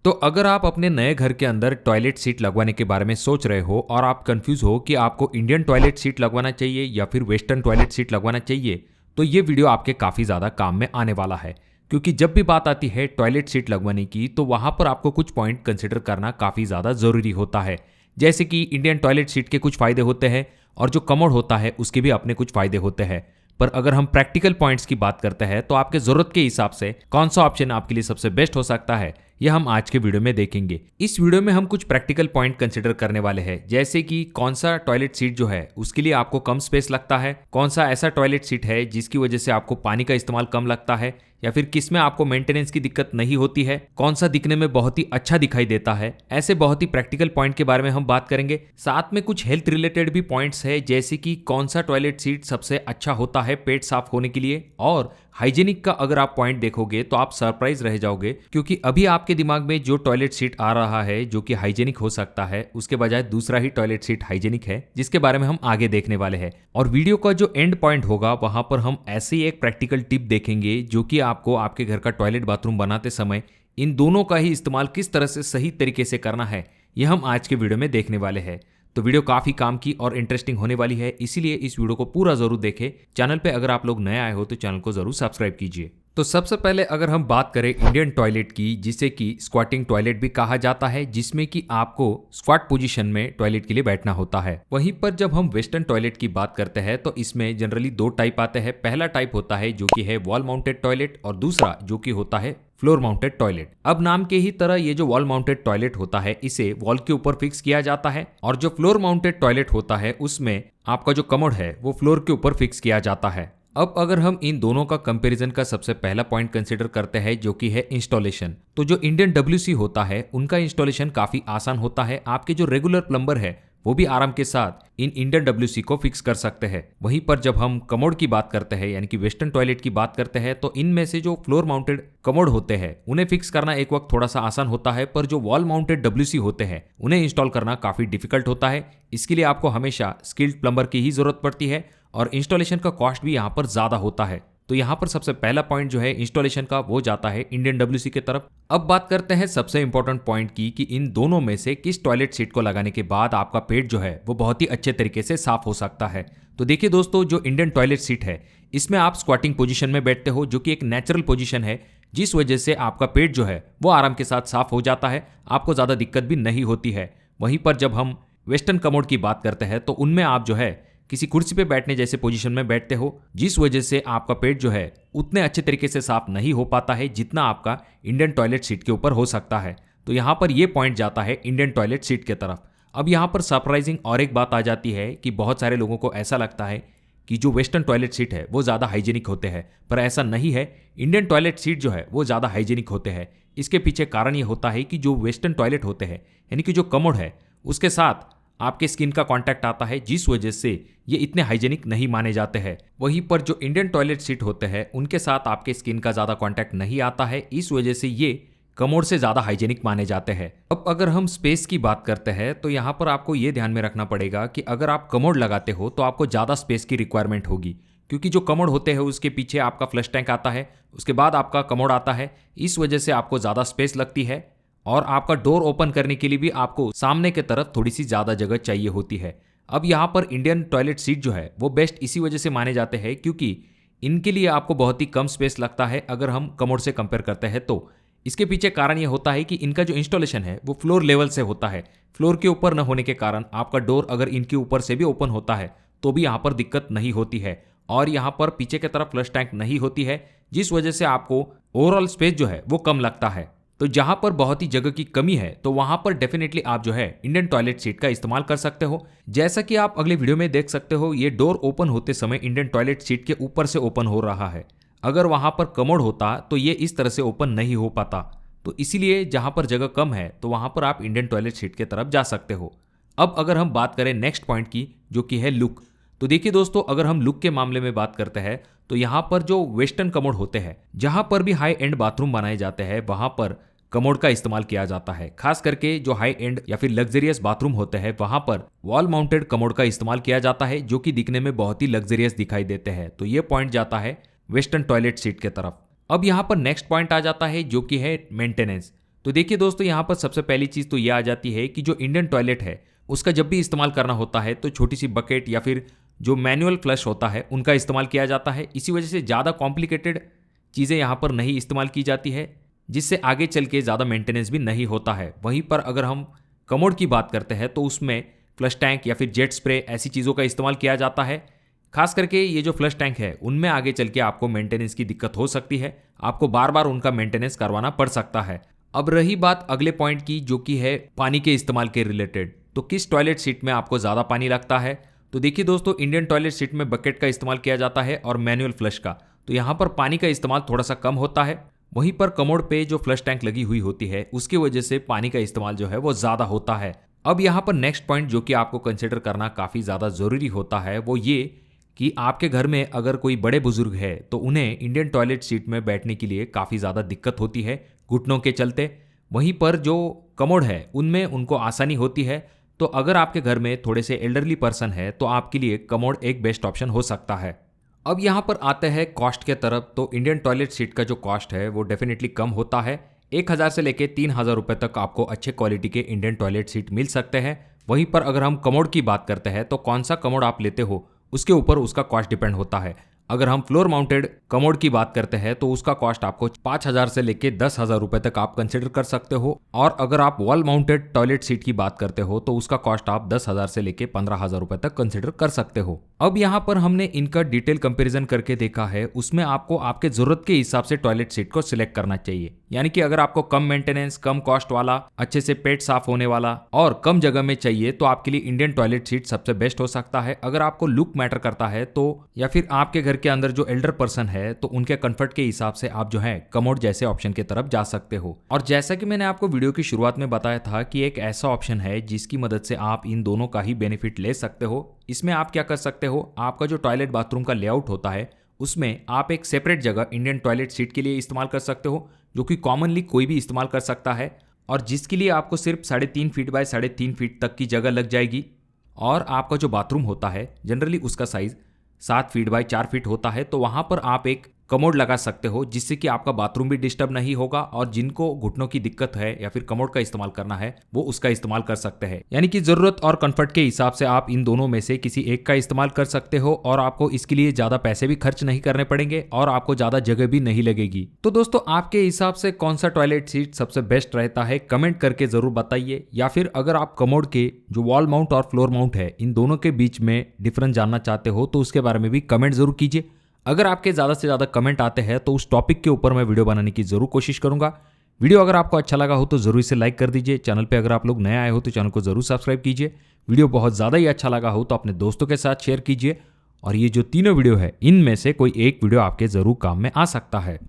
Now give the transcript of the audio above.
तो अगर आप अपने नए घर के अंदर टॉयलेट सीट लगवाने के बारे में सोच रहे हो और आप कंफ्यूज हो कि आपको इंडियन टॉयलेट सीट लगवाना चाहिए या फिर वेस्टर्न टॉयलेट सीट लगवाना चाहिए, तो ये वीडियो आपके काफ़ी ज़्यादा काम में आने वाला है। क्योंकि जब भी बात आती है टॉयलेट सीट लगवाने की, तो वहाँ पर आपको कुछ पॉइंट कंसिडर करना काफ़ी ज़्यादा ज़रूरी होता है। जैसे कि इंडियन टॉयलेट सीट के कुछ फ़ायदे होते हैं और जो कमोड होता है उसके भी अपने कुछ फ़ायदे होते हैं। पर अगर हम प्रैक्टिकल पॉइंट्स की बात करते हैं तो आपके ज़रूरत के हिसाब से कौन सा ऑप्शन आपके लिए सबसे बेस्ट हो सकता है, यह हम आज के वीडियो में देखेंगे। इस वीडियो में हम कुछ प्रैक्टिकल पॉइंट कंसिडर करने वाले हैं, जैसे कि कौन सा टॉयलेट सीट जो है उसके लिए आपको कम स्पेस लगता है, कौन सा ऐसा टॉयलेट सीट है जिसकी वजह से आपको पानी का इस्तेमाल कम लगता है, या फिर किस में आपको मेंटेनेंस की दिक्कत नहीं होती है, कौन सा दिखने में बहुत ही अच्छा दिखाई देता है। ऐसे बहुत ही प्रैक्टिकल पॉइंट के बारे में हम बात करेंगे। साथ में कुछ हेल्थ रिलेटेड भी पॉइंट्स है, जैसे कि कौन सा टॉयलेट सीट सबसे अच्छा होता है पेट साफ होने के लिए। और हाइजीनिक का अगर आप पॉइंट देखोगे तो आप सरप्राइज रह जाओगे, क्योंकि अभी आपके दिमाग में जो टॉयलेट सीट आ रहा है जो कि हाइजीनिक हो सकता है, उसके बजाय दूसरा ही टॉयलेट सीट हाइजीनिक है, जिसके बारे में हम आगे देखने वाले हैं। और वीडियो का जो एंड पॉइंट होगा वहां पर हम ऐसे ही एक प्रैक्टिकल टिप देखेंगे जो कि आपको आपके घर का टॉयलेट बाथरूम बनाते समय इन दोनों का ही इस्तेमाल किस तरह से सही तरीके से करना है, यह हम आज के वीडियो में देखने वाले हैं। तो वीडियो काफी काम की और इंटरेस्टिंग होने वाली है, इसीलिए इस वीडियो को पूरा जरूर देखें। चैनल पे अगर आप लोग नए आए हो तो चैनल को जरूर सब्सक्राइब कीजिए। तो सबसे पहले अगर हम बात करें इंडियन टॉयलेट की, जिसे कि स्क्वाटिंग टॉयलेट भी कहा जाता है, जिसमें कि आपको स्क्वाट पोजीशन में टॉयलेट के लिए बैठना होता है। वहीं पर जब हम वेस्टर्न टॉयलेट की बात करते हैं तो इसमें जनरली दो टाइप आते हैं। पहला टाइप होता है जो कि है वॉल माउंटेड टॉयलेट, और दूसरा जो कि होता है फ्लोर माउंटेड टॉयलेट। अब नाम के ही तरह ये जो वॉल माउंटेड टॉयलेट होता है इसे वॉल के ऊपर फिक्स किया जाता है, और जो फ्लोर माउंटेड टॉयलेट होता है उसमें आपका जो कमोड है वो फ्लोर के ऊपर फिक्स किया जाता है। अब अगर हम इन दोनों का कंपैरिजन का सबसे पहला पॉइंट कंसीडर करते हैं जो कि है इंस्टॉलेशन, तो जो इंडियन डब्ल्यूसी होता है उनका इंस्टॉलेशन काफी आसान होता है। आपके जो रेगुलर प्लम्बर है वो भी आराम के साथ इन इंडियन डब्ल्यूसी को फिक्स कर सकते हैं। वहीं पर जब हम कमोड की बात करते हैं यानी कि वेस्टर्न टॉयलेट की बात करते हैं, तो इनमें से जो फ्लोर माउंटेड कमोड होते हैं उन्हें फिक्स करना एक वक्त थोड़ा सा आसान होता है, पर जो वॉल माउंटेड डब्ल्यूसी होते हैं उन्हें इंस्टॉल करना काफी डिफिकल्ट होता है। इसके लिए आपको हमेशा स्किल्ड प्लम्बर की ही जरूरत पड़ती है, और इंस्टॉलेशन का कॉस्ट भी यहाँ पर ज्यादा होता है। तो यहाँ पर सबसे पहला पॉइंट जो है इंस्टॉलेशन का वो जाता है इंडियन डब्ल्यूसी की तरफ। अब बात करते हैं सबसे इंपॉर्टेंट पॉइंट की कि इन दोनों में से किस टॉयलेट सीट को लगाने के बाद आपका पेट जो है वो बहुत ही अच्छे तरीके से साफ हो सकता है। तो देखिए दोस्तों, जो इंडियन टॉयलेट सीट है इसमें आप स्क्वाटिंग पोजीशन में बैठते हो, जो कि एक नेचुरल पोजीशन है, जिस वजह से आपका पेट जो है वो आराम के साथ साफ हो जाता है, आपको ज्यादा दिक्कत भी नहीं होती है। वहीं पर जब हम वेस्टर्न कमोड की बात करते हैं तो उनमें आप जो है किसी कुर्सी पे बैठने जैसे पोजीशन में बैठते हो, जिस वजह से आपका पेट जो है उतने अच्छे तरीके से साफ नहीं हो पाता है जितना आपका इंडियन टॉयलेट सीट के ऊपर हो सकता है। तो यहाँ पर यह पॉइंट जाता है इंडियन टॉयलेट सीट के तरफ। अब यहाँ पर सरप्राइजिंग और एक बात आ जाती है कि बहुत सारे लोगों को ऐसा लगता है कि जो वेस्टर्न टॉयलेट सीट है वो ज़्यादा हाइजीनिक होते हैं, पर ऐसा नहीं है। इंडियन टॉयलेट सीट जो है वो ज़्यादा हाइजीनिक होते हैं। इसके पीछे कारण ये होता है कि जो वेस्टर्न टॉयलेट होते हैं यानी कि जो कमोड है उसके साथ आपके स्किन का कांटेक्ट आता है, जिस वजह से ये इतने हाइजीनिक नहीं माने जाते हैं। वहीं पर जो इंडियन टॉयलेट सीट होते हैं उनके साथ आपके स्किन का ज़्यादा कांटेक्ट नहीं आता है, इस वजह से ये कमोड से ज़्यादा हाइजीनिक माने जाते हैं। अब अगर हम स्पेस की बात करते हैं तो यहाँ पर आपको ये ध्यान में रखना पड़ेगा कि अगर आप कमोड लगाते हो तो आपको ज़्यादा स्पेस की रिक्वायरमेंट होगी, क्योंकि जो कमोड होते हैं उसके पीछे आपका फ्लश टैंक आता है, उसके बाद आपका कमोड आता है, इस वजह से आपको ज़्यादा स्पेस लगती है। और आपका डोर ओपन करने के लिए भी आपको सामने की तरफ थोड़ी सी ज़्यादा जगह चाहिए होती है। अब यहाँ पर इंडियन टॉयलेट सीट जो है वो बेस्ट इसी वजह से माने जाते हैं क्योंकि इनके लिए आपको बहुत ही कम स्पेस लगता है अगर हम कमोड से कंपेयर करते हैं तो। इसके पीछे कारण ये होता है कि इनका जो इंस्टॉलेशन है वो फ्लोर लेवल से होता है। फ्लोर के ऊपर न होने के कारण आपका डोर अगर इनके ऊपर से भी ओपन होता है तो भी यहाँ पर दिक्कत नहीं होती है, और यहाँ पर पीछे की तरफ फ्लश टैंक नहीं होती है, जिस वजह से आपको ओवरऑल स्पेस जो है वो कम लगता है। तो जहां पर बहुत ही जगह की कमी है तो वहां पर डेफिनेटली आप जो है इंडियन टॉयलेट सीट का इस्तेमाल कर सकते हो। जैसा कि आप अगले वीडियो में देख सकते हो, ये डोर ओपन होते समय इंडियन टॉयलेट सीट के ऊपर से ओपन हो रहा है। अगर वहां पर कमोड होता तो ये इस तरह से ओपन नहीं हो पाता। तो इसीलिए जहां पर जगह कम है तो वहां पर आप इंडियन टॉयलेट सीट की तरफ जा सकते हो। अब अगर हम बात करें नेक्स्ट पॉइंट की, जो कि है लुक, तो देखिए दोस्तों, अगर हम लुक के मामले में बात करते हैं तो यहाँ पर जो वेस्टर्न कमोड होते हैं, जहां पर भी हाई एंड बाथरूम बनाए जाते हैं वहां पर कमोड का इस्तेमाल किया जाता है। खास करके जो हाई एंड या फिर लग्जरियस बाथरूम होते हैं वहां पर वॉल माउंटेड कमोड का इस्तेमाल किया जाता है, जो कि दिखने में बहुत ही लग्जरियस दिखाई देते हैं। तो ये पॉइंट जाता है वेस्टर्न टॉयलेट सीट के तरफ। अब यहाँ पर नेक्स्ट पॉइंट आ जाता है जो कि है मेंटेनेंस। तो देखिए दोस्तों, यहाँ पर सबसे पहली चीज़ तो ये आ जाती है कि जो इंडियन टॉयलेट है उसका जब भी इस्तेमाल करना होता है तो छोटी सी बकेट या फिर जो मैनुअल फ्लश होता है उनका इस्तेमाल किया जाता है। इसी वजह से ज़्यादा कॉम्प्लिकेटेड चीज़ें यहाँ पर नहीं इस्तेमाल की जाती है, जिससे आगे चल के ज़्यादा मेंटेनेंस भी नहीं होता है। वहीं पर अगर हम कमोड की बात करते हैं तो उसमें फ्लश टैंक या फिर जेट स्प्रे ऐसी चीज़ों का इस्तेमाल किया जाता है। खास करके ये जो फ्लश टैंक है उनमें आगे चल के आपको मेंटेनेंस की दिक्कत हो सकती है, आपको बार बार उनका मेंटेनेंस करवाना पड़ सकता है। अब रही बात अगले पॉइंट की, जो कि है पानी के इस्तेमाल के रिलेटेड। तो किस टॉयलेट सीट में आपको ज़्यादा पानी लगता है? तो देखिए दोस्तों, इंडियन टॉयलेट सीट में बकेट का इस्तेमाल किया जाता है और मैनुअल फ्लश का, तो यहाँ पर पानी का इस्तेमाल थोड़ा सा कम होता है। वहीं पर कमोड पे जो फ्लश टैंक लगी हुई होती है उसकी वजह से पानी का इस्तेमाल जो है वो ज़्यादा होता है। अब यहाँ पर नेक्स्ट पॉइंट जो कि आपको कंसिडर करना काफ़ी ज़्यादा ज़रूरी होता है वो ये कि आपके घर में अगर कोई बड़े बुजुर्ग है तो उन्हें इंडियन टॉयलेट सीट में बैठने के लिए काफ़ी ज़्यादा दिक्कत होती है घुटनों के चलते। वहीं पर जो कमोड है उनमें उनको आसानी होती है। तो अगर आपके घर में थोड़े से एल्डरली पर्सन है तो आपके लिए कमोड एक बेस्ट ऑप्शन हो सकता है। अब यहाँ पर आते हैं कॉस्ट के तरफ। तो इंडियन टॉयलेट सीट का जो कॉस्ट है वो डेफिनेटली कम होता है। 1000 से लेके 3000 रुपये तक आपको अच्छे क्वालिटी के इंडियन टॉयलेट सीट मिल सकते हैं। वहीं पर अगर हम कमोड की बात करते हैं तो कौन सा कमोड आप लेते हो उसके ऊपर उसका कॉस्ट डिपेंड होता है। अगर हम फ्लोर माउंटेड कमोड की बात करते हैं तो उसका कॉस्ट आपको 5000 से लेके 10,000 रुपए तक आप कंसिडर कर सकते हो। और अगर आप वॉल माउंटेड टॉयलेट सीट की बात करते हो तो उसका कॉस्ट आप 10,000 से लेके 15,000 रुपए तक कंसिडर कर सकते हो। अब यहाँ पर हमने इनका डिटेल कंपैरिजन करके देखा है, उसमें आपको आपके जरूरत के हिसाब से टॉयलेट सीट को सिलेक्ट करना चाहिए। यानी कि अगर आपको कम मेंटेनेंस, कम कॉस्ट वाला, अच्छे से पेट साफ होने वाला और कम जगह में चाहिए तो आपके लिए इंडियन टॉयलेट सीट सबसे बेस्ट हो सकता है। अगर आपको लुक मैटर करता है तो या फिर आपके घर के अंदर जो एल्डर पर्सन है तो उनके कंफर्ट के हिसाब से आप जो है कमोड जैसे ऑप्शन की तरफ जा सकते हो। और जैसा कि मैंने आपको वीडियो की शुरुआत में बताया था कि एक ऐसा ऑप्शन है जिसकी मदद से आप इन दोनों का ही बेनिफिट ले सकते हो। इसमें आप क्या कर सकते हो, आपका जो टॉयलेट बाथरूम का लेआउट होता है उसमें आप एक सेपरेट जगह इंडियन टॉयलेट सीट के लिए इस्तेमाल कर सकते हो, जो कि कॉमनली कोई भी इस्तेमाल कर सकता है और जिसके लिए आपको सिर्फ 3.5 फीट बाय 3.5 फीट तक की जगह लग जाएगी। और आपका जो बाथरूम होता है जनरली उसका साइज 7 फीट बाय 4 फीट होता है, तो वहां पर आप एक कमोड लगा सकते हो जिससे कि आपका बाथरूम भी डिस्टर्ब नहीं होगा और जिनको घुटनों की दिक्कत है या फिर कमोड का इस्तेमाल करना है वो उसका इस्तेमाल कर सकते हैं। यानी कि जरूरत और कंफर्ट के हिसाब से आप इन दोनों में से किसी एक का इस्तेमाल कर सकते हो और आपको इसके लिए ज्यादा पैसे भी खर्च नहीं करने पड़ेंगे और आपको ज्यादा जगह भी नहीं लगेगी। तो दोस्तों, आपके हिसाब से कौन सा टॉयलेट सीट सबसे बेस्ट रहता है कमेंट करके जरूर बताइए। या फिर अगर आप कमोड के जो वॉल माउंट और फ्लोर माउंट है इन दोनों के बीच में डिफरेंस जानना चाहते हो तो उसके बारे में भी कमेंट जरूर कीजिए। अगर आपके ज़्यादा से ज़्यादा कमेंट आते हैं तो उस टॉपिक के ऊपर मैं वीडियो बनाने की जरूर कोशिश करूंगा। वीडियो अगर आपको अच्छा लगा हो तो जरूर इसे लाइक कर दीजिए। चैनल पे अगर आप लोग नए आए हो तो चैनल को जरूर सब्सक्राइब कीजिए। वीडियो बहुत ज़्यादा ही अच्छा लगा हो तो अपने दोस्तों के साथ शेयर कीजिए। और ये जो तीनों वीडियो है इनमें से कोई एक वीडियो आपके जरूर काम में आ सकता है।